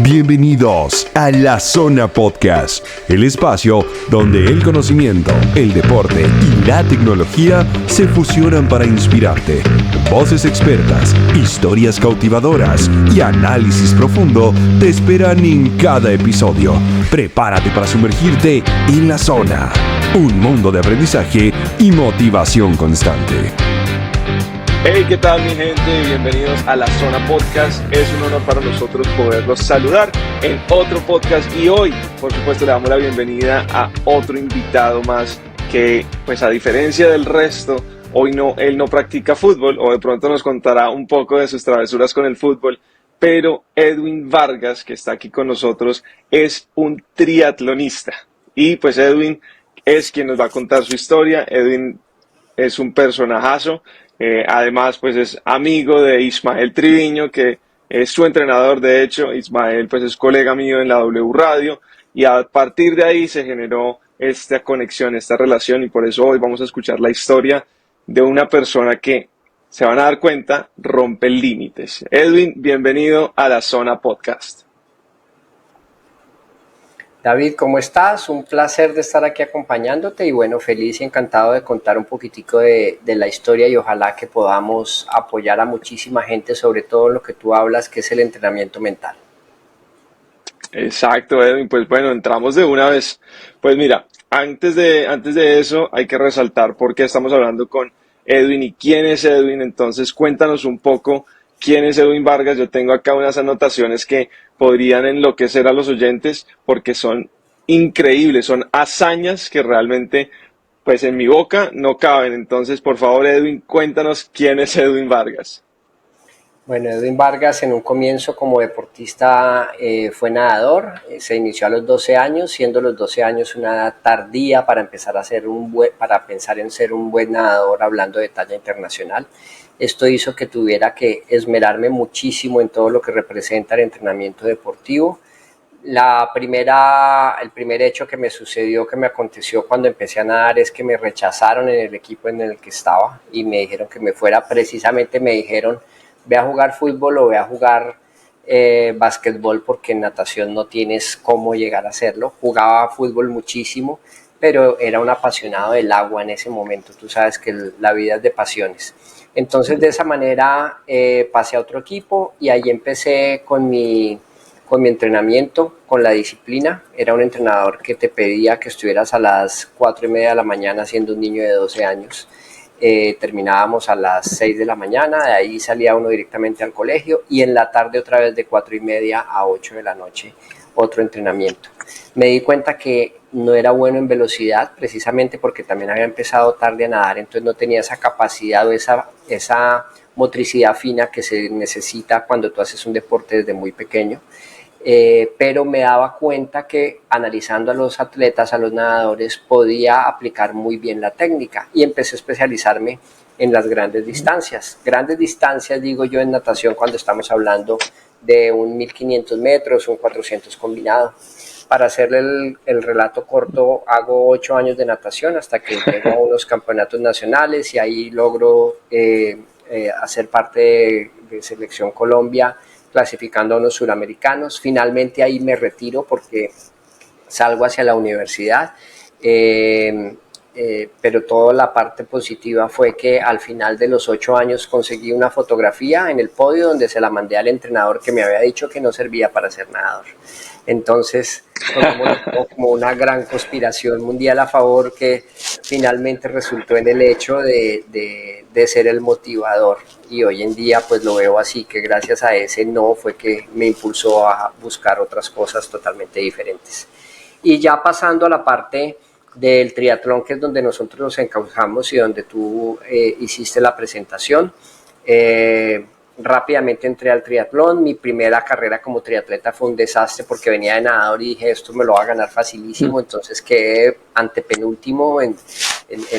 Bienvenidos a La Zona Podcast, el espacio donde el conocimiento, el deporte y la tecnología se fusionan para inspirarte. Voces expertas, historias cautivadoras y análisis profundo te esperan en cada episodio. Prepárate para sumergirte en la zona, un mundo de aprendizaje y motivación constante. Hey, ¿qué tal mi gente? Bienvenidos a La Zona Podcast. Es un honor para nosotros poderlos saludar en otro podcast y hoy, por supuesto, le damos la bienvenida a otro invitado más que, pues a diferencia del resto, él no practica fútbol o de pronto nos contará un poco de sus travesuras con el fútbol, pero Edwin Vargas, que está aquí con nosotros, es un triatlonista y pues Edwin es quien nos va a contar su historia. Edwin es un personajazo. Además, pues es amigo de Ismael Triviño, que es su entrenador. De hecho, Ismael pues es colega mío en la W Radio y a partir de ahí se generó esta conexión, esta relación, y por eso hoy vamos a escuchar la historia de una persona que, se van a dar cuenta, rompe límites. Edwin, bienvenido a La Zona Podcast. David, ¿cómo estás? Un placer de estar aquí acompañándote y bueno, feliz y encantado de contar un poquitico de la historia y ojalá que podamos apoyar a muchísima gente, sobre todo lo que tú hablas, que es el entrenamiento mental. Exacto, Edwin. Pues bueno, entramos de una vez. Pues mira, antes de eso hay que resaltar por qué estamos hablando con Edwin y quién es Edwin. Entonces cuéntanos un poco quién es Edwin Vargas. Yo tengo acá unas anotaciones que podrían enloquecer a los oyentes porque son increíbles, son hazañas que realmente pues en mi boca no caben. Entonces, por favor, Edwin, cuéntanos quién es Edwin Vargas. Bueno, Edwin Vargas en un comienzo como deportista fue nadador, se inició a los 12 años, siendo los 12 años una edad tardía para empezar a para pensar en ser un buen nadador hablando de talla internacional. Esto hizo que tuviera que esmerarme muchísimo en todo lo que representa el entrenamiento deportivo. El primer hecho que me sucedió, que me aconteció cuando empecé a nadar, es que me rechazaron en el equipo en el que estaba y me dijeron que me fuera. Precisamente me dijeron, ve a jugar fútbol o ve a jugar básquetbol porque en natación no tienes cómo llegar a hacerlo. Jugaba fútbol muchísimo, pero era un apasionado del agua en ese momento. Tú sabes que la vida es de pasiones. Entonces de esa manera pasé a otro equipo y ahí empecé con mi entrenamiento, con la disciplina. Era un entrenador que te pedía que estuvieras a las 4:30 de la mañana siendo un niño de 12 años. Terminábamos a las 6 de la mañana, de ahí salía uno directamente al colegio y en la tarde otra vez de 4:30 a 8 de la noche otro entrenamiento. Me di cuenta que no era bueno en velocidad, precisamente porque también había empezado tarde a nadar, entonces no tenía esa capacidad o esa motricidad fina que se necesita cuando tú haces un deporte desde muy pequeño. Pero me daba cuenta que analizando a los atletas, a los nadadores, podía aplicar muy bien la técnica y empecé a especializarme en las grandes distancias. Grandes distancias, digo yo, en natación cuando estamos hablando de un 1500 metros, un 400 combinado. Para hacerle el relato corto, hago 8 años de natación hasta que llego a unos campeonatos nacionales y ahí logro hacer parte de Selección Colombia, clasificando a unos suramericanos. Finalmente ahí me retiro porque salgo hacia la universidad, pero toda la parte positiva fue que al final de los 8 años conseguí una fotografía en el podio donde se la mandé al entrenador que me había dicho que no servía para ser nadador. Entonces, como una gran conspiración mundial a favor que finalmente resultó en el hecho de ser el motivador. Y hoy en día pues lo veo así, que gracias a ese no fue que me impulsó a buscar otras cosas totalmente diferentes. Y ya pasando a la parte del triatlón, que es donde nosotros nos encauzamos y donde tú hiciste la presentación, rápidamente entré al triatlón. Mi primera carrera como triatleta fue un desastre porque venía de nadador y dije esto me lo va a ganar facilísimo, entonces quedé antepenúltimo en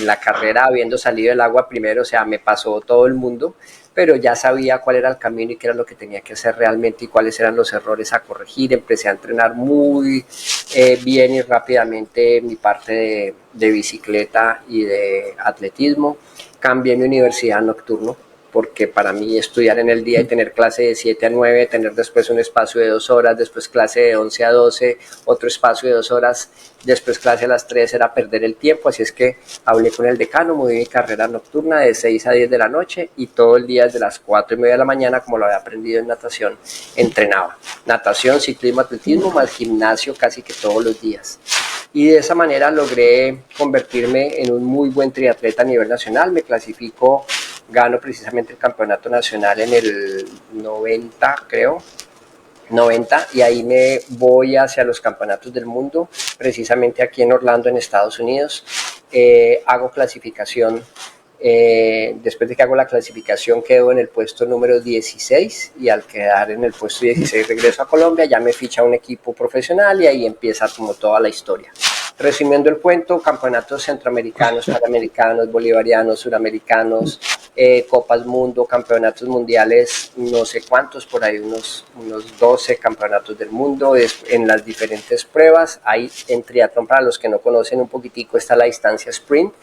la carrera habiendo salido del agua primero, o sea, me pasó todo el mundo, pero ya sabía cuál era el camino y qué era lo que tenía que hacer realmente y cuáles eran los errores a corregir. Empecé a entrenar muy bien y rápidamente mi parte de bicicleta y de atletismo. Cambié mi universidad nocturno porque para mí estudiar en el día y tener clase de 7 a 9, tener después un espacio de 2 horas, después clase de 11 a 12, otro espacio de 2 horas, después clase a las 3 era perder el tiempo, así es que hablé con el decano, moví mi carrera nocturna de 6 a 10 de la noche y todo el día desde las 4:30 de la mañana, como lo había aprendido en natación, entrenaba. Natación, ciclismo, atletismo, más gimnasio casi que todos los días. Y de esa manera logré convertirme en un muy buen triatleta a nivel nacional. Me clasifico, gano precisamente el campeonato nacional en el 90, creo, 90, y ahí me voy hacia los campeonatos del mundo, precisamente aquí en Orlando, en Estados Unidos. Hago clasificación. Después de que hago la clasificación quedo en el puesto número 16 y al quedar en el puesto 16 regreso a Colombia, ya me ficha un equipo profesional y ahí empieza como toda la historia. Resumiendo el cuento, campeonatos centroamericanos, panamericanos, bolivarianos, suramericanos, Copas Mundo, campeonatos mundiales, no sé cuántos, por ahí unos 12 campeonatos del mundo en las diferentes pruebas. Hay en triatlón, para los que no conocen un poquitico, está la distancia sprint,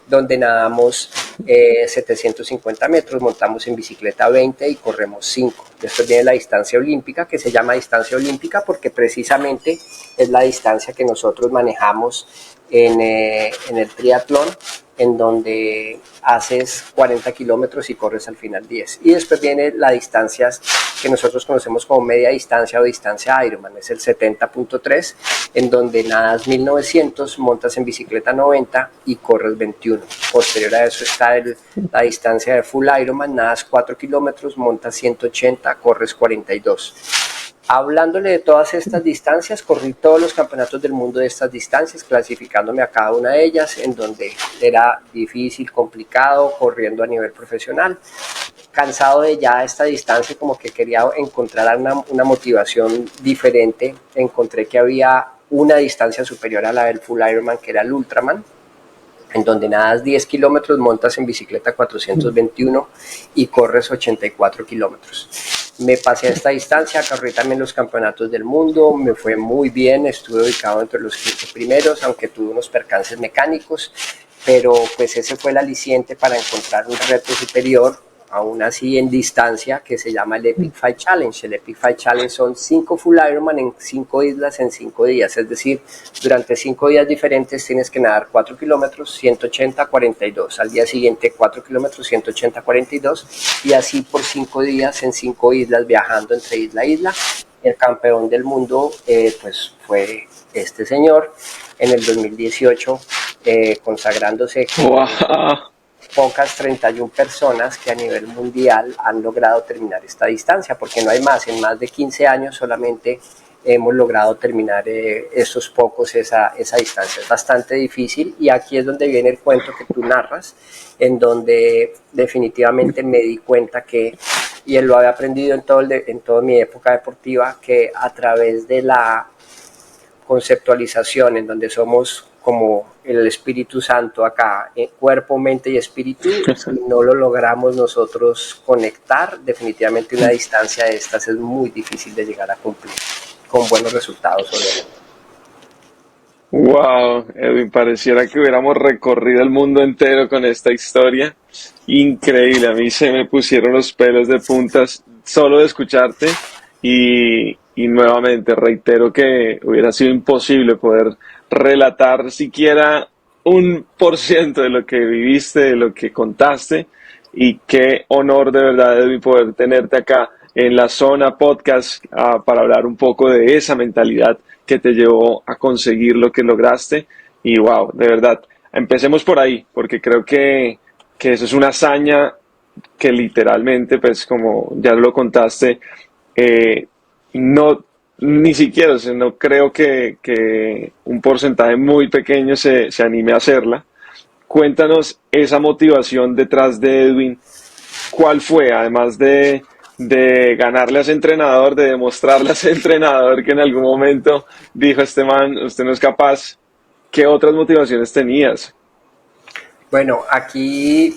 donde nadamos 750 metros, montamos en bicicleta 20 y corremos 5. Después viene la distancia olímpica, que se llama distancia olímpica porque precisamente es la distancia que nosotros manejamos en el triatlón, en donde haces 40 kilómetros y corres al final 10. Y después viene las distancias que nosotros conocemos como media distancia o distancia Ironman, es el 70.3, en donde nadas 1900, montas en bicicleta 90 y corres 21. Posterior a eso está la distancia de full Ironman, nadas 4 kilómetros, montas 180, corres 42. Hablándole de todas estas distancias, corrí todos los campeonatos del mundo de estas distancias, clasificándome a cada una de ellas, en donde era difícil, complicado, corriendo a nivel profesional. Cansado de ya esta distancia, como que quería encontrar una motivación diferente, encontré que había una distancia superior a la del Full Ironman, que era el Ultraman, en donde nadas 10 kilómetros, montas en bicicleta 421 y corres 84 kilómetros. Me pasé a esta distancia, corrí también los campeonatos del mundo, me fue muy bien, estuve ubicado entre los 15 primeros, aunque tuve unos percances mecánicos, pero pues ese fue el aliciente para encontrar un reto superior, aún así en distancia, que se llama el Epic Five Challenge. El Epic Five Challenge son 5 Full Ironman en 5 islas en 5 días, es decir, durante 5 días diferentes tienes que nadar 4 kilómetros, 180, 42, al día siguiente 4 kilómetros, 180, 42, y así por 5 días en 5 islas viajando entre isla a isla. El campeón del mundo pues fue este señor en el 2018, consagrándose ¡Wow! pocas 31 personas que a nivel mundial han logrado terminar esta distancia, porque no hay más, en más de 15 años solamente hemos logrado terminar esos pocos esa distancia. Es bastante difícil y aquí es donde viene el cuento que tú narras, en donde definitivamente me di cuenta que, y él lo había aprendido en toda mi época deportiva, que a través de la conceptualización, en donde somos como el Espíritu Santo acá, cuerpo, mente y espíritu, si no lo logramos nosotros conectar, definitivamente una distancia de estas es muy difícil de llegar a cumplir, con buenos resultados obviamente. Wow, Edwin, pareciera que hubiéramos recorrido el mundo entero con esta historia. Increíble, a mí se me pusieron los pelos de puntas solo de escucharte y nuevamente reitero que hubiera sido imposible poder relatar siquiera 1% de lo que viviste, de lo que contaste, y qué honor de verdad, Edwin, poder tenerte acá en la Zona Podcast para hablar un poco de esa mentalidad que te llevó a conseguir lo que lograste. Y wow, de verdad, empecemos por ahí, porque creo que eso es una hazaña que literalmente, pues como ya lo contaste, no, ni siquiera, o sea, no creo que un porcentaje muy pequeño se anime a hacerla. Cuéntanos esa motivación detrás de Edwin. ¿Cuál fue? Además de ganarle a ese entrenador, de demostrarle a ese entrenador que en algún momento dijo: este man, usted no es capaz. ¿Qué otras motivaciones tenías? Bueno, aquí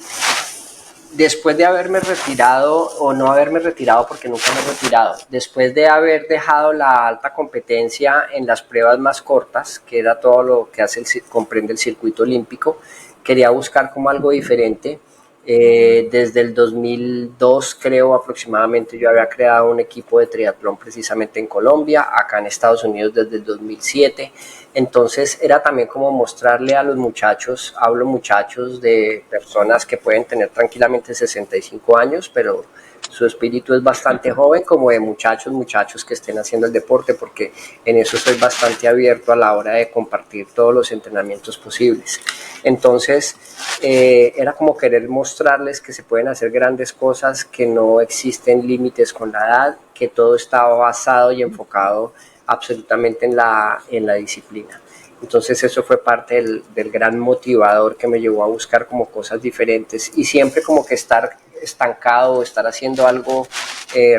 después de haberme retirado, o no haberme retirado porque nunca me he retirado, después de haber dejado la alta competencia en las pruebas más cortas, que era todo lo que comprende el circuito olímpico, quería buscar como algo diferente. Desde el 2002, creo, aproximadamente, yo había creado un equipo de triatlón precisamente en Colombia, acá en Estados Unidos desde el 2007. Entonces era también como mostrarle a los muchachos, hablo muchachos de personas que pueden tener tranquilamente 65 años, pero su espíritu es bastante joven, como de muchachos que estén haciendo el deporte, porque en eso soy bastante abierto a la hora de compartir todos los entrenamientos posibles. Entonces era como querer mostrarles que se pueden hacer grandes cosas, que no existen límites con la edad, que todo está basado y enfocado absolutamente en la disciplina. Entonces eso fue parte del gran motivador que me llevó a buscar como cosas diferentes y siempre como que estar estancado o estar haciendo algo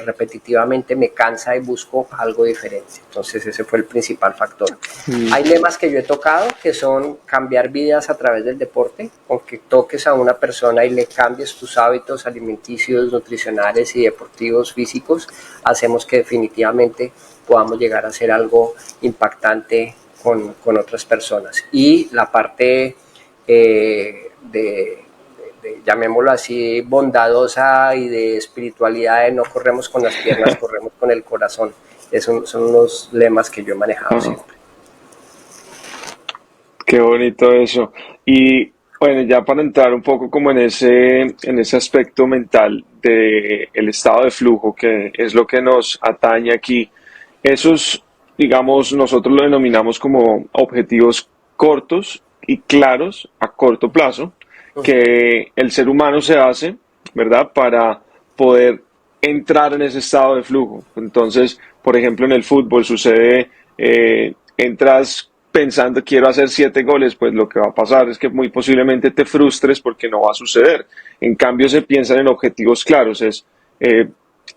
repetitivamente me cansa y busco algo diferente. Entonces ese fue el principal factor. Hay lemas que yo he tocado que son cambiar vidas a través del deporte, con que toques a una persona y le cambies tus hábitos alimenticios, nutricionales y deportivos físicos, hacemos que definitivamente podamos llegar a hacer algo impactante con otras personas. Y la parte llamémoslo así, bondadosa y de espiritualidad, no corremos con las piernas, corremos con el corazón. Esos son los lemas que yo he manejado siempre. Qué bonito eso. Y bueno, ya para entrar un poco como en ese aspecto mental del estado de flujo, que es lo que nos atañe aquí, esos, digamos, nosotros lo denominamos como objetivos cortos y claros a corto plazo, que el ser humano se hace, ¿verdad? Para poder entrar en ese estado de flujo. Entonces, por ejemplo, en el fútbol sucede, entras pensando quiero hacer 7 goles, pues lo que va a pasar es que muy posiblemente te frustres porque no va a suceder. En cambio, se piensan en objetivos claros,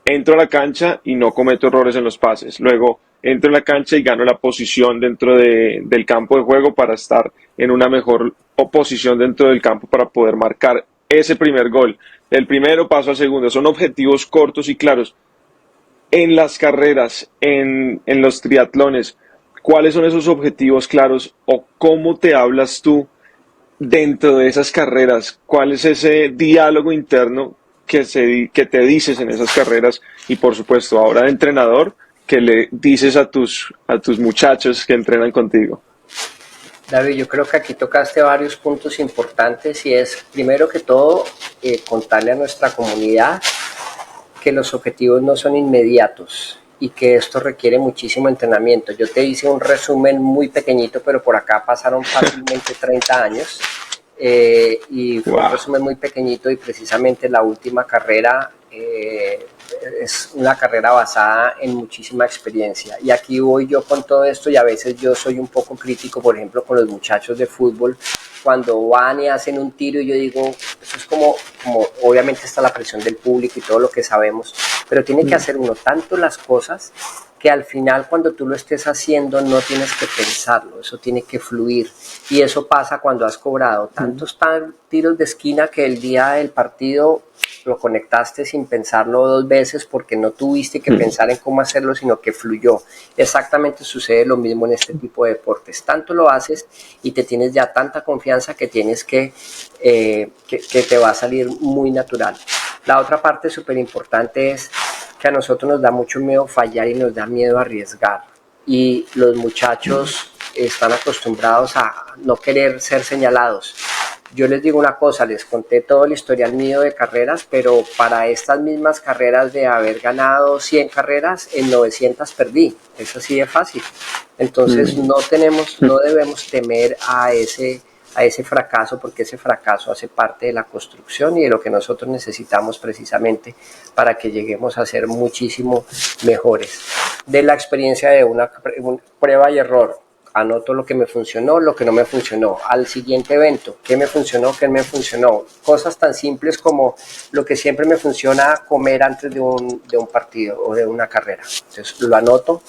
entro a la cancha y no cometo errores en los pases. Luego entro a la cancha y gano la posición dentro del campo de juego para estar en una mejor posición dentro del campo para poder marcar ese primer gol. El primero paso al segundo. Son objetivos cortos y claros. En las carreras, en los triatlones, ¿cuáles son esos objetivos claros o cómo te hablas tú dentro de esas carreras? ¿Cuál es ese diálogo interno que te dices en esas carreras? Y por supuesto, ahora de entrenador, que le dices a tus muchachos que entrenan contigo. David, yo creo que aquí tocaste varios puntos importantes y es, primero que todo, contarle a nuestra comunidad que los objetivos no son inmediatos y que esto requiere muchísimo entrenamiento. Yo te hice un resumen muy pequeñito, pero por acá pasaron fácilmente 30 años y fue un resumen muy pequeñito y precisamente la última carrera es una carrera basada en muchísima experiencia. Y aquí voy yo con todo esto y a veces yo soy un poco crítico, por ejemplo, con los muchachos de fútbol, cuando van y hacen un tiro y yo digo, eso es como obviamente está la presión del público y todo lo que sabemos, pero tiene que hacer uno tanto las cosas que al final cuando tú lo estés haciendo no tienes que pensarlo, eso tiene que fluir. Y eso pasa cuando has cobrado tantos tiros de esquina que el día del partido lo conectaste sin pensarlo 2 veces porque no tuviste que pensar en cómo hacerlo, sino que fluyó. Exactamente sucede lo mismo en este tipo de deportes. Tanto lo haces y te tienes ya tanta confianza que tienes que te va a salir muy natural. La otra parte súper importante es que a nosotros nos da mucho miedo fallar y nos da miedo arriesgar. Y los muchachos están acostumbrados a no querer ser señalados. Yo les digo una cosa, les conté todo el historial mío de carreras, pero para estas mismas carreras de haber ganado 100 carreras, en 900 perdí. Es así de fácil. Entonces no debemos temer a ese fracaso, porque ese fracaso hace parte de la construcción y de lo que nosotros necesitamos precisamente para que lleguemos a ser muchísimo mejores. De la experiencia de una prueba y error, anoto lo que me funcionó, lo que no me funcionó. Al siguiente evento, ¿qué me funcionó, qué me funcionó? Cosas tan simples como lo que siempre me funciona comer antes de un partido o de una carrera. Entonces lo anoto,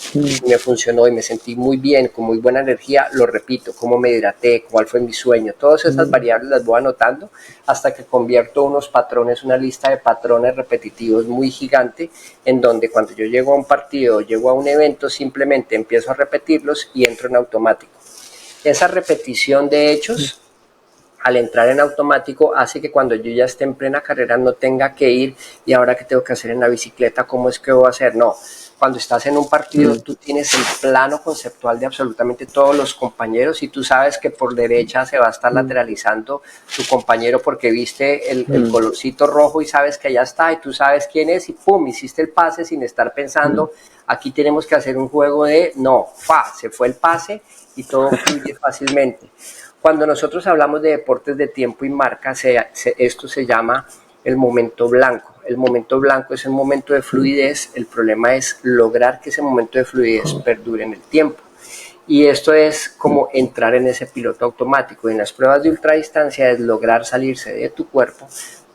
me funcionó y me sentí muy bien, con muy buena energía, lo repito, cómo me hidraté, cuál fue mi sueño. Todas esas variables las voy anotando hasta que convierto unos patrones, una lista de patrones repetitivos muy gigante, en donde cuando yo llego a un partido, llego a un evento, simplemente empiezo a repetirlos y entro en automático. Esa repetición de hechos al entrar en automático hace que cuando yo ya esté en plena carrera no tenga que ir y ahora qué tengo que hacer en la bicicleta, cómo es que voy a hacer, no. Cuando estás en un partido, tú tienes el plano conceptual de absolutamente todos los compañeros y tú sabes que por derecha se va a estar lateralizando tu compañero porque viste el colorcito rojo y sabes que allá está y tú sabes quién es y pum, hiciste el pase sin estar pensando, aquí tenemos que hacer un juego de, no, se fue el pase y todo fluye fácilmente. Cuando nosotros hablamos de deportes de tiempo y marca, esto se llama el momento blanco. El momento blanco es un momento de fluidez, el problema es lograr que ese momento de fluidez perdure en el tiempo. Y esto es como entrar en ese piloto automático. En las pruebas de ultradistancia es lograr salirse de tu cuerpo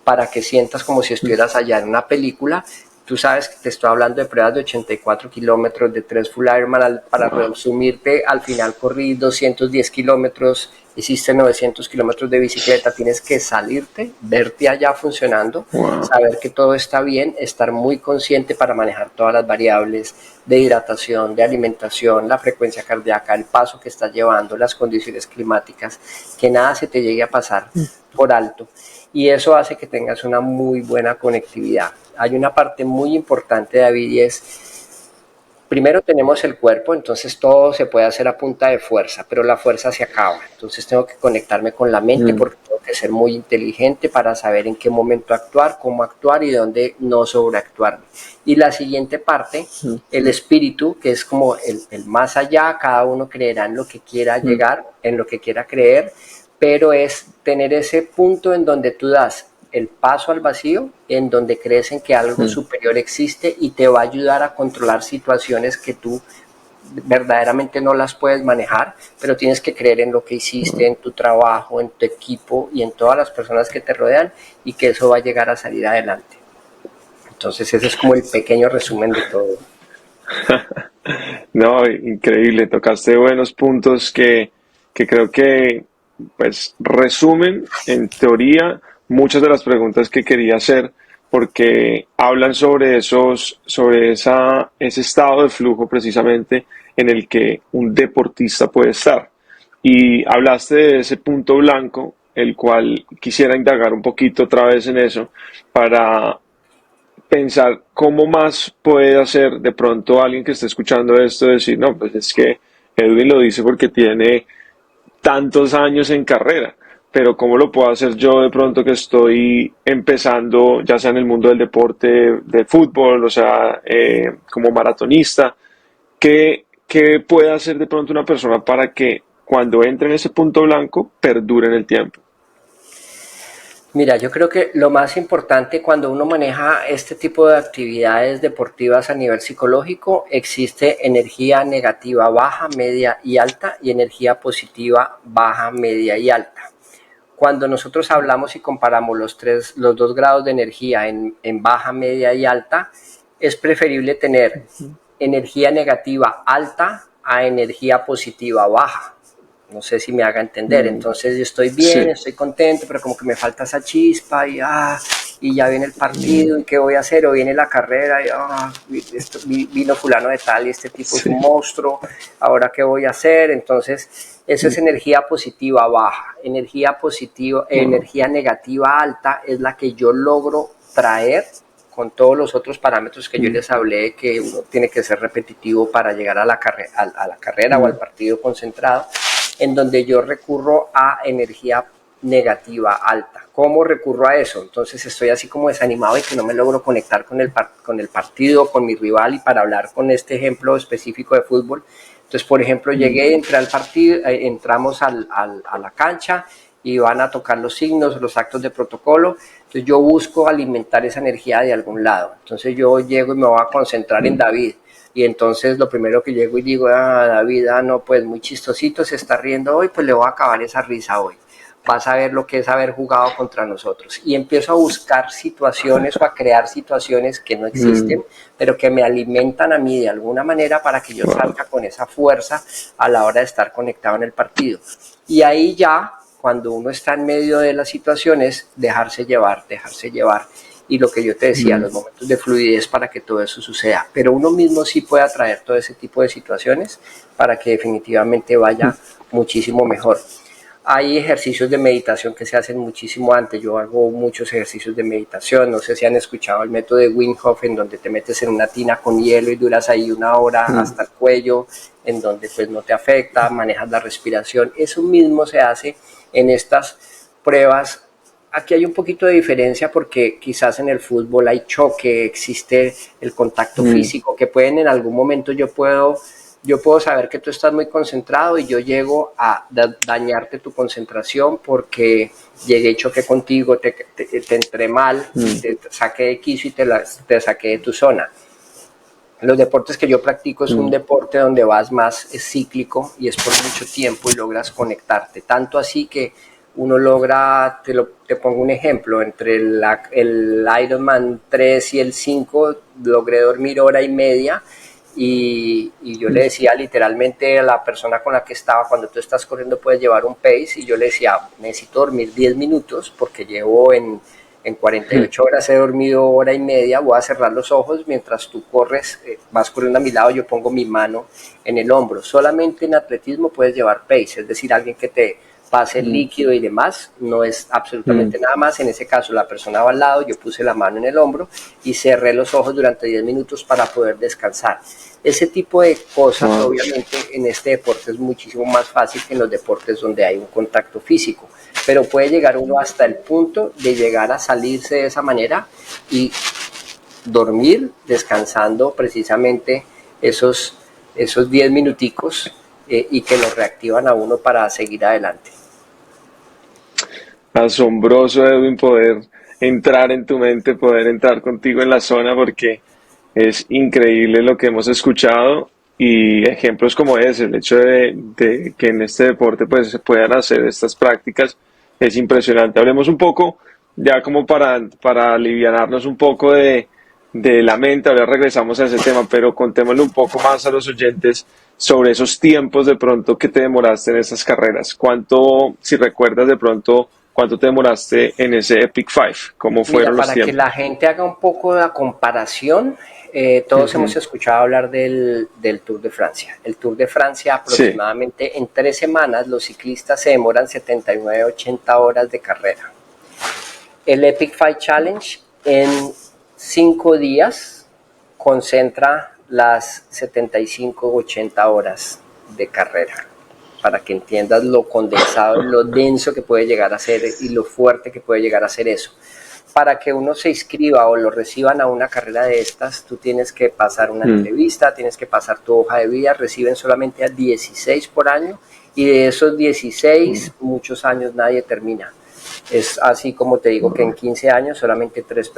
para que sientas como si estuvieras allá en una película. Tú sabes que te estoy hablando de pruebas de 84 kilómetros, de 3 full Ironman, para resumirte, al final corrí 210 kilómetros, hiciste 900 kilómetros de bicicleta, tienes que salirte, verte allá funcionando, saber que todo está bien, estar muy consciente para manejar todas las variables de hidratación, de alimentación, la frecuencia cardíaca, el paso que estás llevando, las condiciones climáticas, que nada se te llegue a pasar por alto. Y eso hace que tengas una muy buena conectividad. Hay una parte muy importante, David, y es, primero tenemos el cuerpo, entonces todo se puede hacer a punta de fuerza, pero la fuerza se acaba. Entonces tengo que conectarme con la mente porque tengo que ser muy inteligente para saber en qué momento actuar, cómo actuar y dónde no sobreactuar. Y la siguiente parte, el espíritu, que es como el más allá, cada uno creerá en lo que quiera llegar, en lo que quiera creer, pero es tener ese punto en donde tú das el paso al vacío, en donde crees en que algo superior existe y te va a ayudar a controlar situaciones que tú verdaderamente no las puedes manejar, pero tienes que creer en lo que hiciste, en tu trabajo, en tu equipo y en todas las personas que te rodean y que eso va a llegar a salir adelante. Entonces ese es como el pequeño resumen de todo. No, increíble, tocaste buenos puntos que creo que pues resumen en teoría muchas de las preguntas que quería hacer porque hablan sobre ese estado de flujo precisamente en el que un deportista puede estar. Y hablaste de ese punto blanco, el cual quisiera indagar un poquito otra vez en eso para pensar cómo más puede hacer de pronto alguien que esté escuchando esto, decir, no, pues es que Edwin lo dice porque tiene tantos años en carrera, pero ¿cómo lo puedo hacer yo de pronto que estoy empezando, ya sea en el mundo del deporte, de fútbol, o sea, como maratonista? ¿Qué puede hacer de pronto una persona para que cuando entre en ese punto blanco perdure en el tiempo? Mira, yo creo que lo más importante cuando uno maneja este tipo de actividades deportivas a nivel psicológico, existe energía negativa baja, media y alta y energía positiva baja, media y alta. Cuando nosotros hablamos y comparamos los dos grados de energía en baja, media y alta, es preferible tener energía negativa alta a energía positiva baja. No sé si me haga entender. Entonces yo estoy bien, sí, estoy contento, pero como que me falta esa chispa y ya viene el partido y qué voy a hacer, o viene la carrera y vino fulano de tal y este tipo es un monstruo, ahora qué voy a hacer. Entonces eso es energía positiva baja. Energía positiva, energía negativa alta es la que yo logro traer con todos los otros parámetros que yo les hablé, que uno tiene que ser repetitivo para llegar a la carrera o al partido concentrado, en donde yo recurro a energía negativa alta. ¿Cómo recurro a eso? Entonces estoy así como desanimado y que no me logro conectar con el partido, con mi rival, y para hablar con este ejemplo específico de fútbol. Entonces, por ejemplo, entré al partido, entramos a la cancha y van a tocar los signos, los actos de protocolo. Entonces yo busco alimentar esa energía de algún lado. Entonces yo llego y me voy a concentrar en David. Y entonces lo primero que llego y digo, David, no, pues muy chistosito, se está riendo hoy, pues le voy a acabar esa risa hoy. Vas a ver lo que es haber jugado contra nosotros. Y empiezo a buscar situaciones o a crear situaciones que no existen, pero que me alimentan a mí de alguna manera para que yo salga con esa fuerza a la hora de estar conectado en el partido. Y ahí ya, cuando uno está en medio de las situaciones, dejarse llevar. Y lo que yo te decía, los momentos de fluidez para que todo eso suceda. Pero uno mismo sí puede atraer todo ese tipo de situaciones para que definitivamente vaya muchísimo mejor. Hay ejercicios de meditación que se hacen muchísimo antes. Yo hago muchos ejercicios de meditación. No sé si han escuchado el método de Wim Hof, en donde te metes en una tina con hielo y duras ahí 1 hora hasta el cuello, en donde pues no te afecta, manejas la respiración. Eso mismo se hace en estas pruebas. Aquí hay un poquito de diferencia porque quizás en el fútbol hay choque, existe el contacto físico, que pueden en algún momento yo puedo saber que tú estás muy concentrado y yo llego a dañarte tu concentración porque llegué y choqué contigo, te entré mal, te saqué de quicio y te saqué de tu zona. Los deportes que yo practico es un deporte donde vas más, es cíclico y es por mucho tiempo y logras conectarte. Tanto así que uno logra, te pongo un ejemplo, entre el Ironman 3 y el 5 logré dormir 1 hora y media. Y yo le decía literalmente a la persona con la que estaba, cuando tú estás corriendo puedes llevar un pace, y yo le decía, necesito dormir 10 minutos porque llevo en 48 horas he dormido 1 hora y media, voy a cerrar los ojos mientras tú corres, vas corriendo a mi lado, yo pongo mi mano en el hombro. Solamente en atletismo puedes llevar pace, es decir, alguien que te pase el líquido y demás, no es absolutamente nada más. En ese caso la persona va al lado, yo puse la mano en el hombro y cerré los ojos durante 10 minutos para poder descansar. Ese tipo de cosas obviamente en este deporte es muchísimo más fácil que en los deportes donde hay un contacto físico, pero puede llegar uno hasta el punto de llegar a salirse de esa manera y dormir descansando precisamente esos 10 minuticos y que lo reactivan a uno para seguir adelante. Asombroso, Edwin, poder entrar en tu mente, poder entrar contigo en la zona, porque es increíble lo que hemos escuchado y ejemplos como ese, el hecho de que en este deporte pues se puedan hacer estas prácticas es impresionante. Hablemos un poco, ya como para alivianarnos un poco de la mente, ahora regresamos a ese tema, pero contémosle un poco más a los oyentes sobre esos tiempos de pronto que te demoraste en esas carreras. ¿Cuánto, si recuerdas de pronto, cuánto te demoraste en ese Epic Five? ¿Cómo fueron los tiempos? Para que la gente haga un poco de la comparación, todos hemos escuchado hablar del Tour de Francia. El Tour de Francia aproximadamente en 3 semanas los ciclistas se demoran 79-80 horas de carrera. El Epic Five Challenge en 5 días concentra las 75-80 horas de carrera, para que entiendas lo condensado, lo denso que puede llegar a ser y lo fuerte que puede llegar a ser eso. Para que uno se inscriba o lo reciban a una carrera de estas, tú tienes que pasar una entrevista, tienes que pasar tu hoja de vida, reciben solamente a 16 por año y de esos 16, muchos años nadie termina. Es así como te digo que en 15 años solamente 30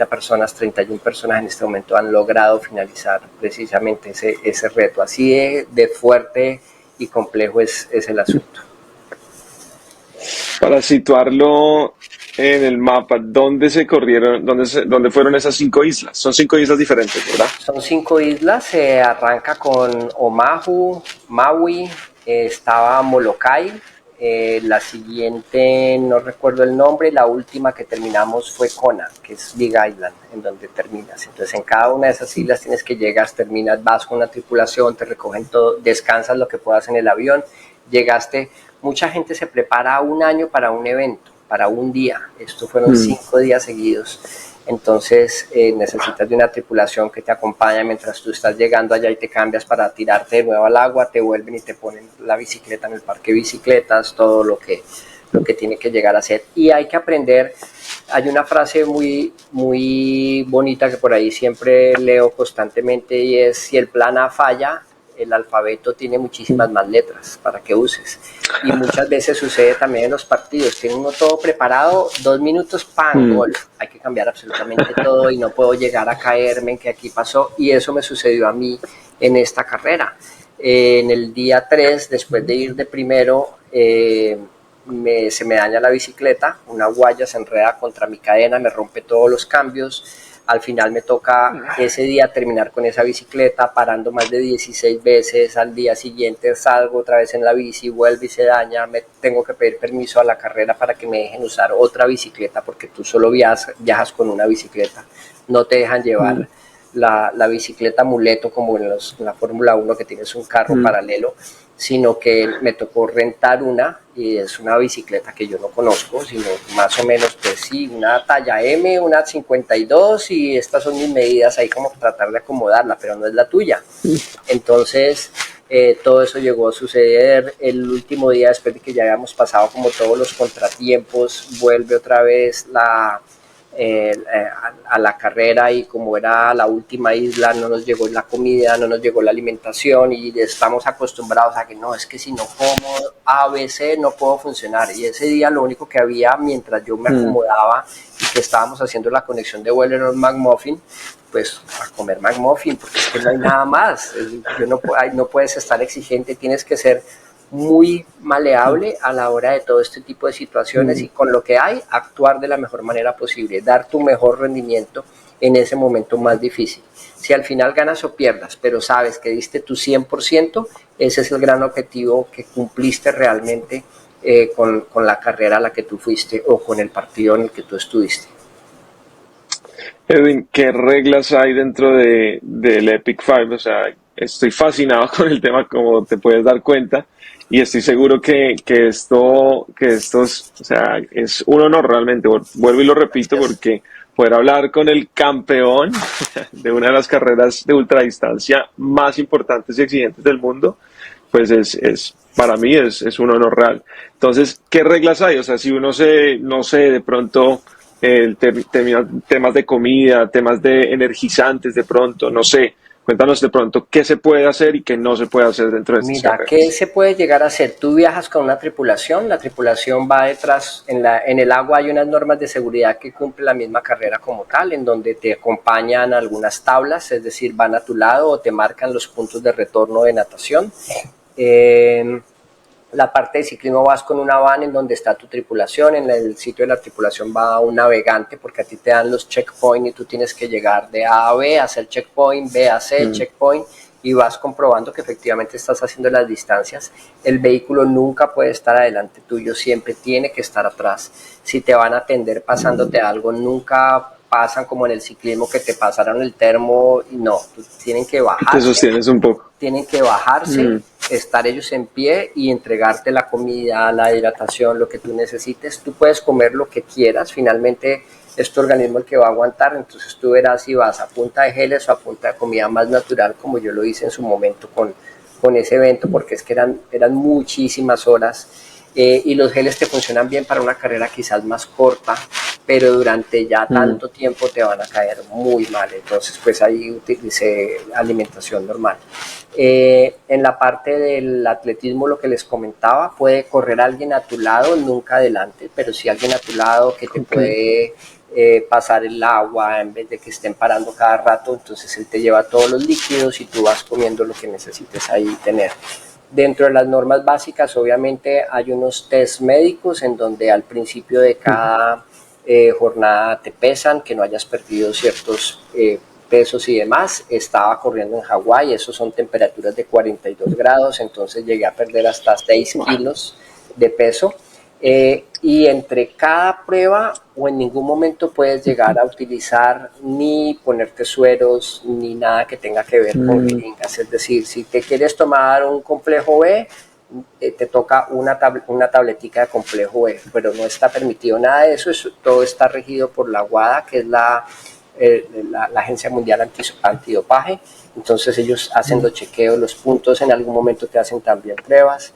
personas, 31 personas en este momento han logrado finalizar precisamente ese reto. Así de fuerte y complejo es el asunto. Para situarlo en el mapa, ¿dónde se corrieron, dónde fueron esas 5 islas? Son 5 islas diferentes, ¿verdad? Son 5 islas, se arranca con Oahu, Maui, estaba Molokai. La siguiente no recuerdo el nombre, la última que terminamos fue Kona, que es Big Island, en donde terminas. Entonces en cada una de esas islas tienes que llegar, terminas, vas con una tripulación, te recogen todo, descansas lo que puedas en el avión, llegaste. Mucha gente se prepara 1 año para un evento, para un día. Esto fueron 5 días seguidos. Entonces necesitas de una tripulación que te acompañe mientras tú estás llegando allá y te cambias para tirarte de nuevo al agua, te vuelven y te ponen la bicicleta en el parque de bicicletas, todo lo que tiene que llegar a ser. Y hay que aprender, hay una frase muy, muy bonita que por ahí siempre leo constantemente y es: si el plan A falla, el alfabeto tiene muchísimas más letras para que uses. Y muchas veces sucede también en los partidos, tiene uno todo preparado, 2 minutos, ¡pam!, gol. Hay que cambiar absolutamente todo y no puedo llegar a caerme en que aquí pasó, y eso me sucedió a mí en esta carrera. En el día 3, después de ir de primero, se me daña la bicicleta, una guaya se enreda contra mi cadena, me rompe todos los cambios. Al final me toca ese día terminar con esa bicicleta, parando más de 16 veces. Al día siguiente salgo otra vez en la bici, vuelve y se daña. Me tengo que pedir permiso a la carrera para que me dejen usar otra bicicleta, porque tú solo viajas con una bicicleta. No te dejan llevar la bicicleta muleto como en la Fórmula 1 que tienes un carro paralelo, sino que me tocó rentar una, y es una bicicleta que yo no conozco, sino más o menos, pues sí, una talla M, una 52, y estas son mis medidas ahí como tratar de acomodarla, pero no es la tuya. Entonces, todo eso llegó a suceder el último día después de que ya habíamos pasado como todos los contratiempos, vuelve otra vez a la carrera, y como era la última isla no nos llegó la comida, no nos llegó la alimentación, y estamos acostumbrados a que no, es que si no como ABC no puedo funcionar, y ese día lo único que había mientras yo me acomodaba y que estábamos haciendo la conexión de vuelo en un McMuffin, pues a comer McMuffin, porque es que no hay nada más. No puedes estar exigente, tienes que ser muy maleable a la hora de todo este tipo de situaciones, y con lo que hay, actuar de la mejor manera posible, dar tu mejor rendimiento en ese momento más difícil. Si al final ganas o pierdas, pero sabes que diste tu 100%, ese es el gran objetivo que cumpliste realmente con la carrera a la que tú fuiste o con el partido en el que tú estuviste. Edwin, ¿qué reglas hay dentro del Epic Five? O sea, estoy fascinado con el tema, como te puedes dar cuenta, y estoy seguro que esto o sea, es un honor realmente. Vuelvo y lo repito, porque poder hablar con el campeón de una de las carreras de ultradistancia más importantes y exigentes del mundo, pues para mí es un honor real. Entonces, ¿qué reglas hay? O sea, si uno no sé, de pronto temas de comida, temas de energizantes, de pronto, no sé, cuéntanos de pronto qué se puede hacer y qué no se puede hacer dentro de estas Mira, carreras. ¿qué se puede llegar a hacer? Tú viajas con una tripulación, la tripulación va detrás, en el agua hay unas normas de seguridad que cumple la misma carrera como tal, en donde te acompañan algunas tablas, es decir, van a tu lado o te marcan los puntos de retorno de natación. La parte de ciclismo vas con una van en donde está tu tripulación, en el sitio de la tripulación va un navegante, porque a ti te dan los checkpoints y tú tienes que llegar de A a B, hacer checkpoint, B a C, checkpoint, y vas comprobando que efectivamente estás haciendo las distancias. El vehículo nunca puede estar adelante tuyo, siempre tiene que estar atrás. Si te van a atender pasándote algo, nunca pasan como en el ciclismo que te pasaron el termo, y no, tienen que bajarse. Te sostienes un poco. Tienen que bajarse, estar ellos en pie y entregarte la comida, la hidratación, lo que tú necesites. Tú puedes comer lo que quieras, finalmente es tu organismo el que va a aguantar, entonces tú verás si vas a punta de geles o a punta de comida más natural, como yo lo hice en su momento con ese evento, porque es que eran muchísimas horas, y los geles te funcionan bien para una carrera quizás más corta, pero durante ya tanto tiempo te van a caer muy mal, entonces pues ahí utilicé alimentación normal. En la parte del atletismo, lo que les comentaba, puede correr alguien a tu lado, nunca adelante, pero sí alguien a tu lado que te puede pasar el agua en vez de que estén parando cada rato, entonces él te lleva todos los líquidos y tú vas comiendo lo que necesites ahí tener. Dentro de las normas básicas, obviamente, hay unos test médicos en donde al principio de cada jornada te pesan, que no hayas perdido ciertos pesos y demás. Estaba corriendo en Hawái, eso son temperaturas de 42 grados, entonces llegué a perder hasta 6 kilos de peso. Y entre cada prueba o en ningún momento puedes llegar a utilizar ni ponerte sueros ni nada que tenga que ver con jeringas. Es decir, si te quieres tomar un complejo B, te toca una tabletica de complejo B, pero no está permitido nada de eso. Todo está regido por la WADA, que es la Agencia Mundial Antidopaje. Entonces ellos hacen los chequeos, los puntos, en algún momento te hacen también pruebas.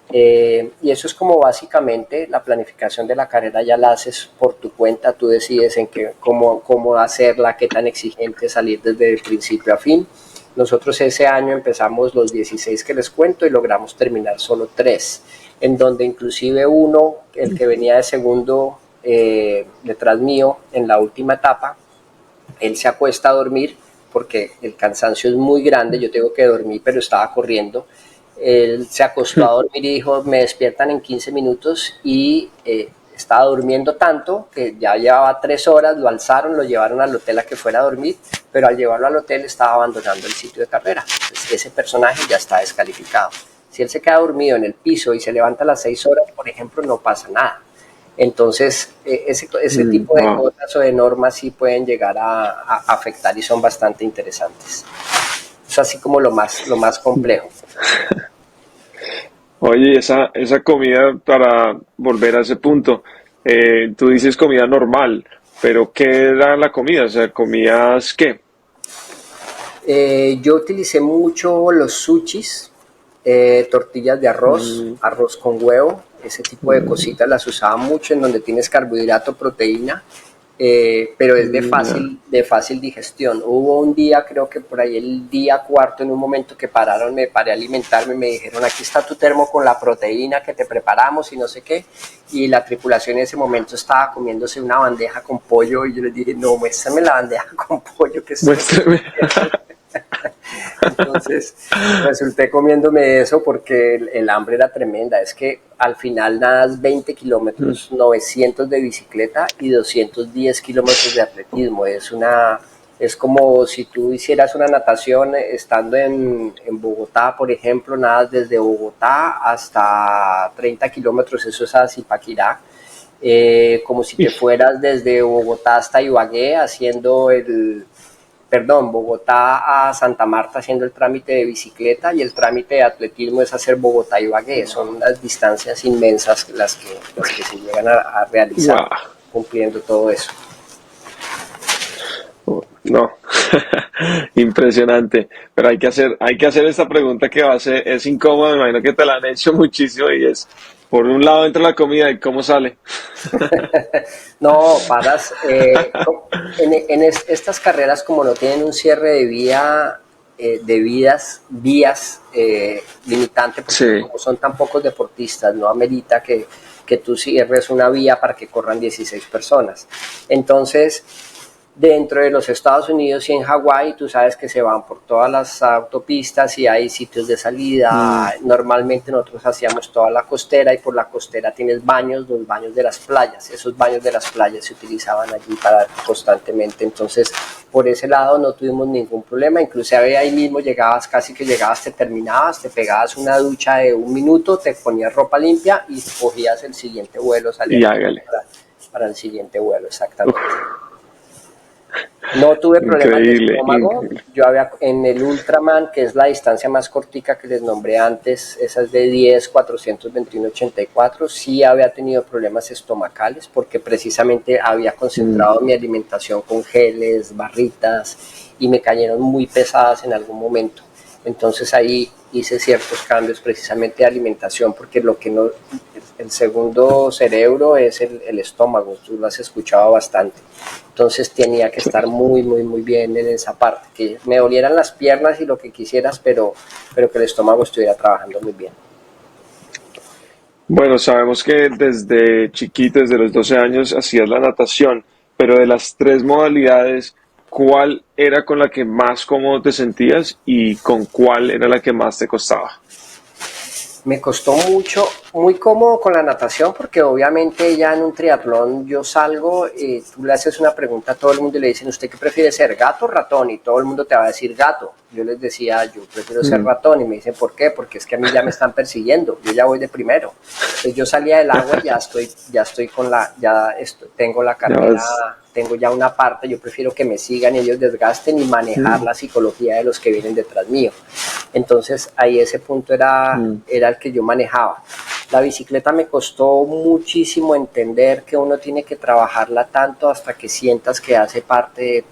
Y eso es como básicamente la planificación de la carrera, ya la haces por tu cuenta, tú decides cómo hacerla, qué tan exigente salir desde el principio a fin. Nosotros ese año empezamos los 16 que les cuento y logramos terminar solo 3, en donde inclusive uno, el que venía de segundo detrás mío en la última etapa, él se acuesta a dormir porque el cansancio es muy grande, yo tengo que dormir pero estaba corriendo. Él se acostó a dormir y dijo, me despiertan en 15 minutos, y estaba durmiendo tanto que ya llevaba 3 horas, lo alzaron, lo llevaron al hotel a que fuera a dormir, pero al llevarlo al hotel estaba abandonando el sitio de carrera. Entonces, ese personaje ya está descalificado. Si él se queda dormido en el piso y se levanta a las 6 horas, por ejemplo, no pasa nada. Entonces, ese tipo de cosas o de normas sí pueden llegar a afectar y son bastante interesantes. Es así como lo más complejo. Oye, esa comida, para volver a ese punto, tú dices comida normal, pero ¿qué era la comida? O sea, ¿comías qué? Yo utilicé mucho los sushis, tortillas de arroz, Mm, arroz con huevo, ese tipo de mm, cositas las usaba mucho en donde tienes carbohidrato, proteína, pero es ya. de fácil digestión. Hubo un día, creo que por ahí el día cuarto, en un momento que pararon, me paré a alimentarme, me dijeron, aquí está tu termo con la proteína que te preparamos y no sé qué, y la tripulación en ese momento estaba comiéndose una bandeja con pollo y yo les dije, no, muéstrame la bandeja con pollo que estoy Muéstrame. comiendo. Entonces resulté comiéndome eso porque el hambre era tremenda. Es que al final nadas 20 kilómetros, 900 de bicicleta y 210 kilómetros de atletismo. Es como si tú hicieras una natación estando en Bogotá, por ejemplo, nadas desde Bogotá hasta 30 kilómetros, eso es a Zipaquirá. Como si te fueras desde Bogotá hasta Ibagué haciendo Bogotá a Santa Marta haciendo el trámite de bicicleta, y el trámite de atletismo es hacer Bogotá-Ibagué. Son unas distancias inmensas las que se llegan a realizar Wow. cumpliendo todo eso. No, impresionante. Pero hay que hacer esta pregunta que es incómoda, me imagino que te la han hecho muchísimo y es, por un lado entra la comida y cómo sale. No, paras. Estas carreras, como no tienen un cierre de vía, vías limitante, porque Sí, como son tan pocos deportistas, no amerita que tú cierres una vía para que corran 16 personas. Entonces, dentro de los Estados Unidos y en Hawái, tú sabes que se van por todas las autopistas y hay sitios de salida. mm, Normalmente nosotros hacíamos toda la costera y por la costera tienes baños, los baños de las playas. Esos baños de las playas se utilizaban allí para constantemente. Entonces, por ese lado no tuvimos ningún problema. Inclusive ahí mismo llegabas, casi que llegabas, te terminabas, te pegabas una ducha de 1 minuto, te ponías ropa limpia y cogías el siguiente vuelo, y salías hágale. para el siguiente vuelo, Uf, exactamente. No tuve problemas de increíble, estómago. increíble. Yo había en el Ultraman, que es la distancia más cortica que les nombré antes, esa es de 10, 421, 84, sí había tenido problemas estomacales porque precisamente había Mm, concentrado mi alimentación con geles, barritas y me cayeron muy pesadas en algún momento. Entonces ahí hice ciertos cambios precisamente de alimentación porque lo que no, el segundo cerebro es el estómago, tú lo has escuchado bastante. Entonces tenía que sí. estar muy, muy, muy bien en esa parte, que me dolieran las piernas y lo que quisieras, pero que el estómago estuviera trabajando muy bien. Bueno, sabemos que desde chiquito, desde los 12 años, hacías la natación, pero de las tres modalidades, ¿cuál era con la que más cómodo te sentías y con cuál era la que más te costaba? Me costó mucho, muy cómodo con la natación porque obviamente ya en un triatlón yo salgo, tú le haces una pregunta a todo el mundo y le dicen, ¿usted qué prefiere ser, gato o ratón? Y todo el mundo te va a decir gato. Yo les decía, yo prefiero ser Mm, ratón, y me dicen, ¿por qué? Porque es que a mí ya me están persiguiendo, yo ya voy de primero. Entonces yo salía del agua y ya estoy tengo la ya carrera, vas. tengo ya una parte, yo prefiero que me sigan y ellos desgasten y manejar Mm, la psicología de los que vienen detrás mío. Entonces ahí ese punto mm, era el que yo manejaba. La bicicleta me costó muchísimo entender que uno tiene que trabajarla tanto hasta que sientas que hace parte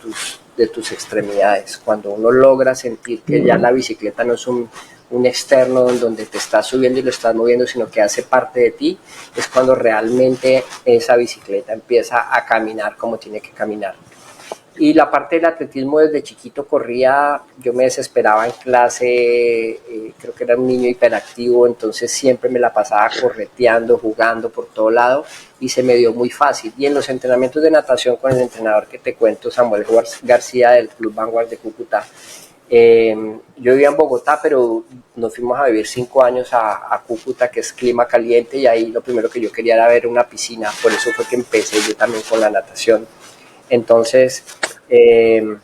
de tus extremidades. Cuando uno logra sentir que ya mm. la bicicleta no es un externo donde te estás subiendo y lo estás moviendo, sino que hace parte de ti, es cuando realmente esa bicicleta empieza a caminar como tiene que caminar. Y la parte del atletismo, desde chiquito corría, yo me desesperaba en clase, creo que era un niño hiperactivo, entonces siempre me la pasaba correteando, jugando por todo lado y se me dio muy fácil. Y en los entrenamientos de natación con el entrenador que te cuento, Samuel García del Club Vanguard de Cúcuta, yo vivía en Bogotá, pero nos fuimos a vivir 5 años a Cúcuta, que es clima caliente, y ahí lo primero que yo quería era ver una piscina, por eso fue que empecé yo también con la natación. Entonces, eh,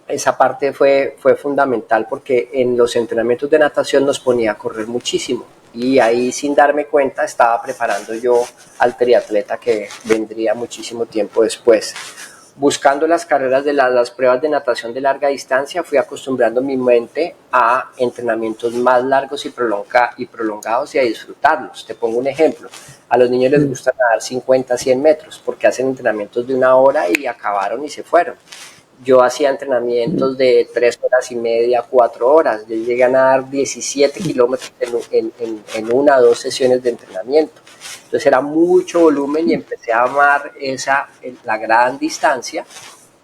esa parte fue fundamental porque en los entrenamientos de natación nos ponía a correr muchísimo. Y ahí, sin darme cuenta, estaba preparando yo al triatleta que vendría muchísimo tiempo después. Buscando las carreras de las pruebas de natación de larga distancia, fui acostumbrando mi mente a entrenamientos más largos y prolongados y a disfrutarlos. Te pongo un ejemplo. A los niños les gusta nadar 50, 100 metros porque hacen entrenamientos de 1 hora y acabaron y se fueron. Yo hacía entrenamientos de 3 horas y media, 4 horas. Yo llegué a nadar 17 kilómetros en 1 o 2 sesiones de entrenamiento. Entonces era mucho volumen y empecé a amar la gran distancia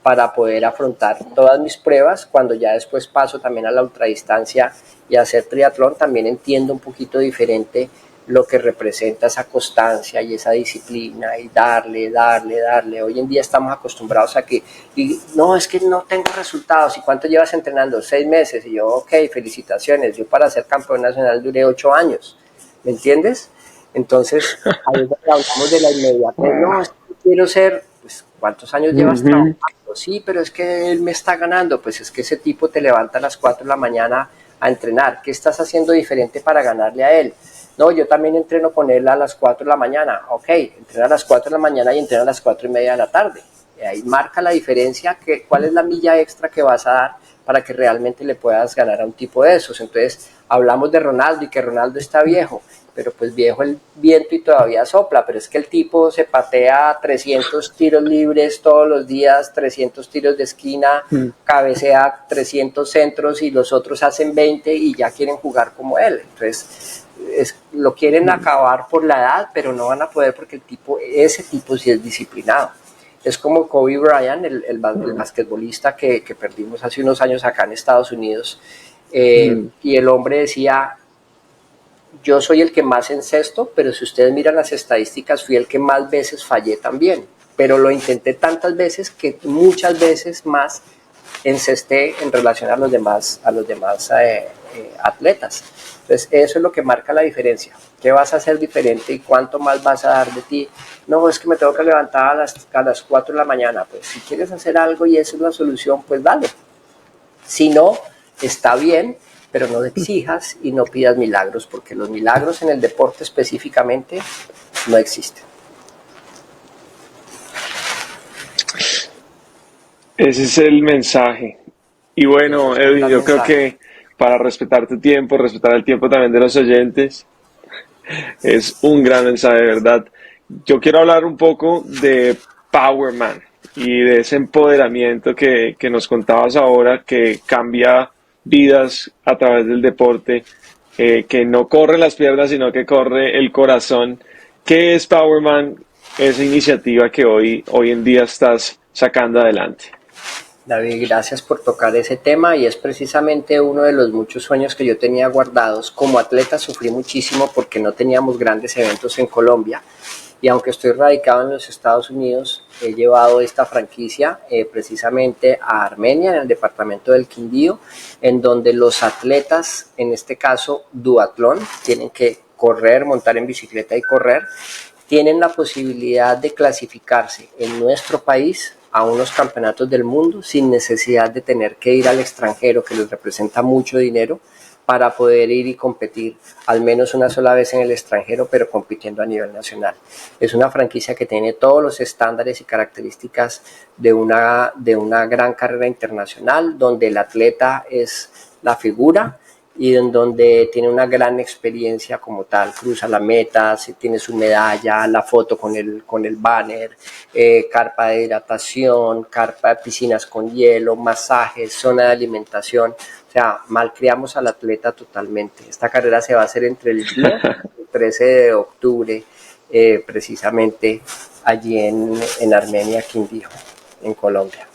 para poder afrontar todas mis pruebas. Cuando ya después paso también a la ultradistancia y a hacer triatlón, también entiendo un poquito diferente lo que representa esa constancia y esa disciplina y darle. Hoy en día estamos acostumbrados a que, no, es que no tengo resultados. ¿Y cuánto llevas entrenando? 6 meses. Y yo, ok, felicitaciones. Yo para ser campeón nacional duré 8 años. ¿Me entiendes? Entonces, ahí es donde hablamos de la inmediatez. No, es que quiero ser, pues, ¿cuántos años llevas trabajando? Sí, pero es que él me está ganando. Pues es que ese tipo te levanta a las 4 de la mañana a entrenar. ¿Qué estás haciendo diferente para ganarle a él? No, yo también entreno con él a las 4 de la mañana. Ok, entrena a las 4 de la mañana y entrena a las 4:30 de la tarde. Y ahí marca la diferencia, cuál es la milla extra que vas a dar para que realmente le puedas ganar a un tipo de esos. Entonces, hablamos de Ronaldo y que Ronaldo está viejo, pero pues viejo el viento y todavía sopla, pero es que el tipo se patea 300 tiros libres todos los días, 300 tiros de esquina, cabecea 300 centros y los otros hacen 20 y ya quieren jugar como él. Entonces, lo quieren acabar por la edad, pero no van a poder porque ese tipo sí es disciplinado. Es como Kobe Bryant, el basquetbolista que perdimos hace unos años acá en Estados Unidos, y el hombre decía, yo soy el que más encesto, pero si ustedes miran las estadísticas, fui el que más veces fallé también, pero lo intenté tantas veces que muchas veces más encesté en relación a los demás atletas. Entonces eso es lo que marca la diferencia. ¿Qué vas a hacer diferente y cuánto más vas a dar de ti? No, es que me tengo que levantar a las 4 de la mañana. Pues si quieres hacer algo y esa es la solución, pues dale. Si no, está bien, pero no exijas y no pidas milagros, porque los milagros en el deporte específicamente no existen. Ese es el mensaje. Y bueno, Edwin, yo creo que para respetar tu tiempo, respetar el tiempo también de los oyentes, es un gran mensaje, de verdad. Yo quiero hablar un poco de Power Man y de ese empoderamiento que nos contabas ahora, que cambia vidas a través del deporte, que no corre las piernas, sino que corre el corazón. ¿Qué es Power Man, esa iniciativa que hoy en día estás sacando adelante? David, gracias por tocar ese tema y es precisamente uno de los muchos sueños que yo tenía guardados. Como atleta sufrí muchísimo porque no teníamos grandes eventos en Colombia y aunque estoy radicado en los Estados Unidos, he llevado esta franquicia precisamente a Armenia, en el departamento del Quindío, en donde los atletas, en este caso duatlón, tienen que correr, montar en bicicleta y correr, tienen la posibilidad de clasificarse en nuestro país a unos campeonatos del mundo sin necesidad de tener que ir al extranjero, que les representa mucho dinero, para poder ir y competir al menos una sola vez en el extranjero, pero compitiendo a nivel nacional. Es una franquicia que tiene todos los estándares y características de una gran carrera internacional, donde el atleta es la figura y en donde tiene una gran experiencia como tal, cruza la meta, tiene su medalla, la foto con el banner, carpa de hidratación, carpa de piscinas con hielo, masajes, zona de alimentación. O sea, malcriamos al atleta totalmente. Esta carrera se va a hacer entre el 10 y el 13 de octubre, precisamente allí en Armenia, Quindío, en Colombia.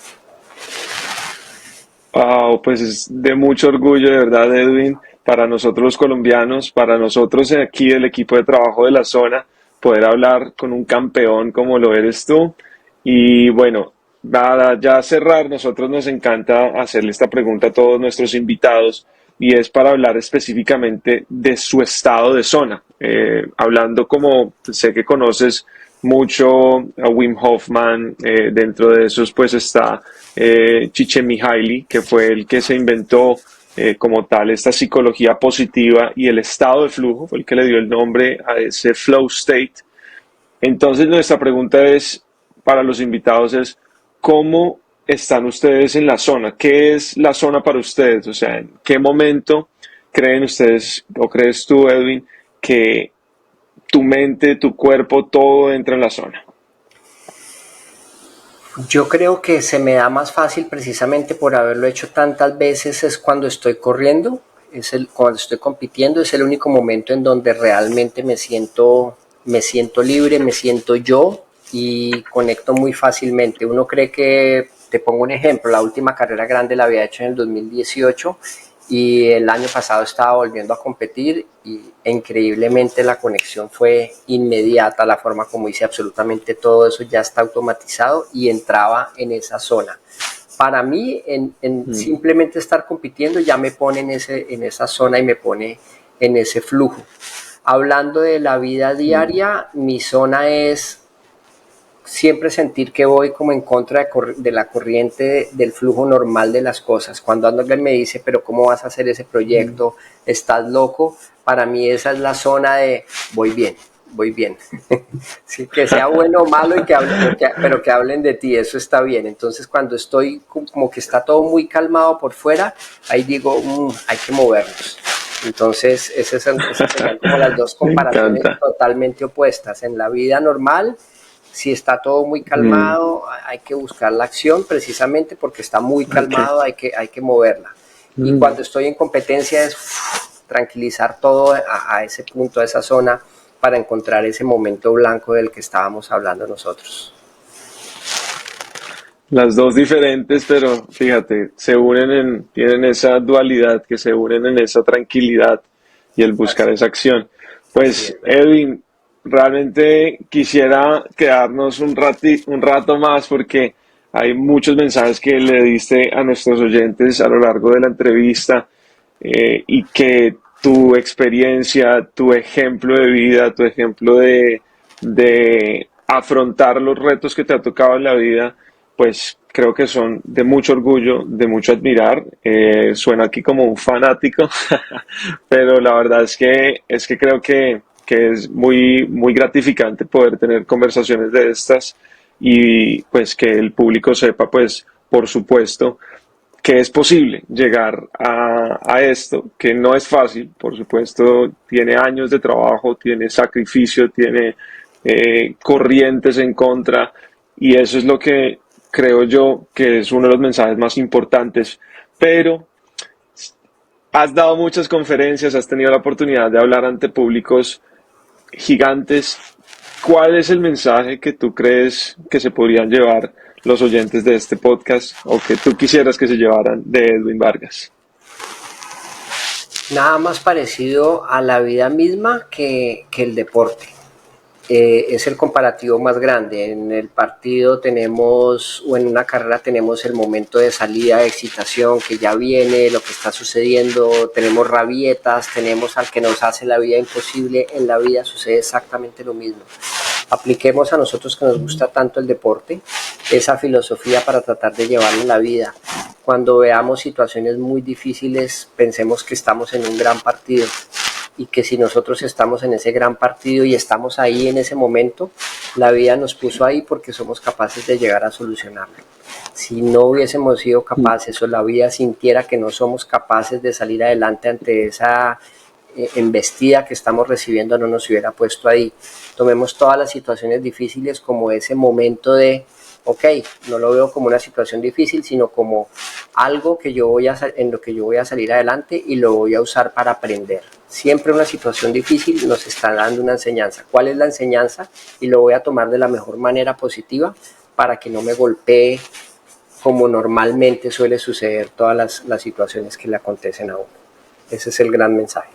Wow, pues es de mucho orgullo, de verdad, Edwin, para nosotros los colombianos, para nosotros aquí del equipo de trabajo de la zona, poder hablar con un campeón como lo eres tú. Y bueno, nada, ya cerrar, nosotros nos encanta hacerle esta pregunta a todos nuestros invitados y es para hablar específicamente de su estado de zona. Hablando como sé que conoces mucho a Wim Hofman, dentro de esos pues está Csikszentmihalyi, que fue el que se inventó como tal esta psicología positiva y el estado de flujo, fue el que le dio el nombre a ese flow state. Entonces nuestra pregunta es, para los invitados es, ¿cómo están ustedes en la zona? ¿Qué es la zona para ustedes? O sea, ¿en qué momento creen ustedes o crees tú, Edwin, que tu mente, tu cuerpo, todo entra en la zona? Yo creo que se me da más fácil precisamente por haberlo hecho tantas veces es cuando estoy corriendo, cuando estoy compitiendo, es el único momento en donde realmente me siento libre, me siento yo y conecto muy fácilmente. Uno cree que, te pongo un ejemplo, la última carrera grande la había hecho en el 2018 y el año pasado estaba volviendo a competir y increíblemente la conexión fue inmediata, la forma como hice absolutamente todo eso ya está automatizado y entraba en esa zona. Para mí, simplemente estar compitiendo ya me pone en esa zona y me pone en ese flujo. Hablando de la vida diaria, mi zona es siempre sentir que voy como en contra de la corriente del flujo normal de las cosas. Cuando alguien me dice, pero ¿cómo vas a hacer ese proyecto? ¿Estás loco? Para mí esa es la zona de voy bien, voy bien. Sí, que sea bueno o malo, pero que hablen de ti, eso está bien. Entonces cuando estoy como que está todo muy calmado por fuera, ahí digo, hay que movernos. Entonces esas serían como las dos comparaciones totalmente opuestas. En la vida normal, si está todo muy calmado, hay que buscar la acción precisamente porque está muy calmado, hay que moverla. Y cuando estoy en competencia es tranquilizar todo a ese punto, a esa zona, para encontrar ese momento blanco del que estábamos hablando nosotros. Las dos diferentes, pero fíjate, tienen esa dualidad, que se unen en esa tranquilidad y el buscar esa acción. Pues, Edwin, realmente quisiera quedarnos un rato más porque hay muchos mensajes que le diste a nuestros oyentes a lo largo de la entrevista, y que tu experiencia, tu ejemplo de vida, tu ejemplo de afrontar los retos que te ha tocado en la vida, pues creo que son de mucho orgullo, de mucho admirar. Suena aquí como un fanático, pero la verdad es que creo que es muy, muy gratificante poder tener conversaciones de estas y pues que el público sepa, pues, por supuesto, que es posible llegar a esto, que no es fácil, por supuesto, tiene años de trabajo, tiene sacrificio, tiene corrientes en contra, y eso es lo que creo yo que es uno de los mensajes más importantes. Pero has dado muchas conferencias, has tenido la oportunidad de hablar ante públicos gigantes. ¿Cuál es el mensaje que tú crees que se podrían llevar los oyentes de este podcast o que tú quisieras que se llevaran de Edwin Vargas? Nada más parecido a la vida misma que el deporte. Es el comparativo más grande. En el partido tenemos, o en una carrera tenemos el momento de salida, de excitación, que ya viene, lo que está sucediendo, tenemos rabietas, tenemos al que nos hace la vida imposible. En la vida sucede exactamente lo mismo. Apliquemos a nosotros que nos gusta tanto el deporte, esa filosofía para tratar de llevarlo en la vida. Cuando veamos situaciones muy difíciles, pensemos que estamos en un gran partido y que si nosotros estamos en ese gran partido y estamos ahí en ese momento, la vida nos puso ahí porque somos capaces de llegar a solucionarlo. Si no hubiésemos sido capaces o la vida sintiera que no somos capaces de salir adelante ante esa embestida que estamos recibiendo, no nos hubiera puesto ahí. Tomemos todas las situaciones difíciles como ese momento de, ok, no lo veo como una situación difícil, sino como algo que en lo que yo voy a salir adelante y lo voy a usar para aprender. Siempre una situación difícil nos está dando una enseñanza. ¿Cuál es la enseñanza? Y lo voy a tomar de la mejor manera positiva para que no me golpee como normalmente suele suceder todas las situaciones que le acontecen a uno. Ese es el gran mensaje.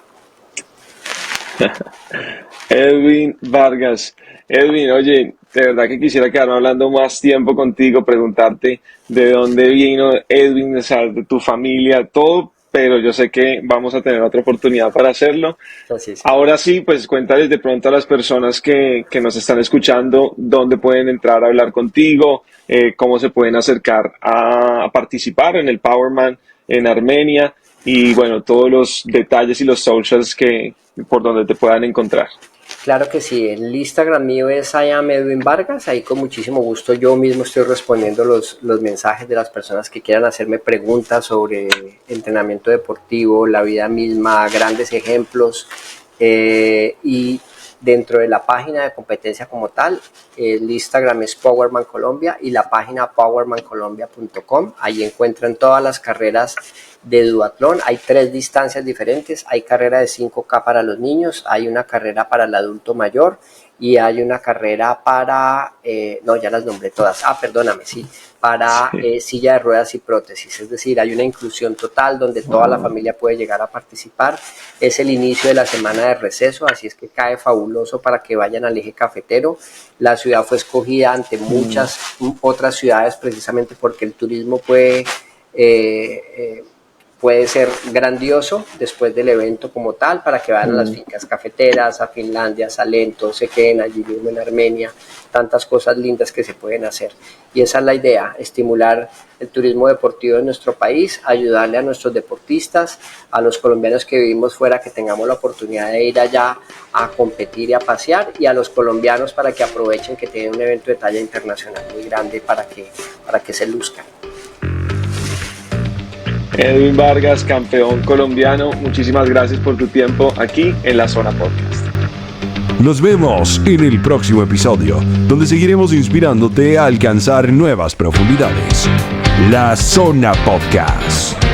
Edwin Vargas. Edwin, oye, de verdad que quisiera quedarme hablando más tiempo contigo, preguntarte de dónde vino Edwin, o sea, de tu familia, todo, pero yo sé que vamos a tener otra oportunidad para hacerlo. Así es. Ahora sí, pues cuéntales de pronto a las personas que nos están escuchando dónde pueden entrar a hablar contigo, cómo se pueden acercar a participar en el Powerman en Armenia y bueno, todos los detalles y los socials por donde te puedan encontrar. Claro que sí, el Instagram mío es I am Edwin Vargas, ahí con muchísimo gusto yo mismo estoy respondiendo los mensajes de las personas que quieran hacerme preguntas sobre entrenamiento deportivo, la vida misma, grandes ejemplos, y dentro de la página de competencia como tal, el Instagram es Powerman Colombia y la página powermancolombia.com. Ahí encuentran todas las carreras de duatlón. Hay 3 distancias diferentes. Hay carrera de 5K para los niños, hay una carrera para el adulto mayor y hay una carrera para, no, ya las nombré todas, para silla de ruedas y prótesis. Es decir, hay una inclusión total donde toda la familia puede llegar a participar. Es el inicio de la semana de receso, así es que cae fabuloso para que vayan al Eje Cafetero. La ciudad fue escogida ante muchas otras ciudades precisamente porque el turismo puede ser grandioso después del evento como tal, para que vayan a las fincas cafeteras, a Finlandia, a Salento, se queden allí mismo en Armenia, tantas cosas lindas que se pueden hacer. Y esa es la idea, estimular el turismo deportivo en nuestro país, ayudarle a nuestros deportistas, a los colombianos que vivimos fuera, que tengamos la oportunidad de ir allá a competir y a pasear, y a los colombianos para que aprovechen que tienen un evento de talla internacional muy grande para que se luzcan. Edwin Vargas, campeón colombiano, muchísimas gracias por tu tiempo aquí en La Zona Podcast. Nos vemos en el próximo episodio, donde seguiremos inspirándote a alcanzar nuevas profundidades. La Zona Podcast.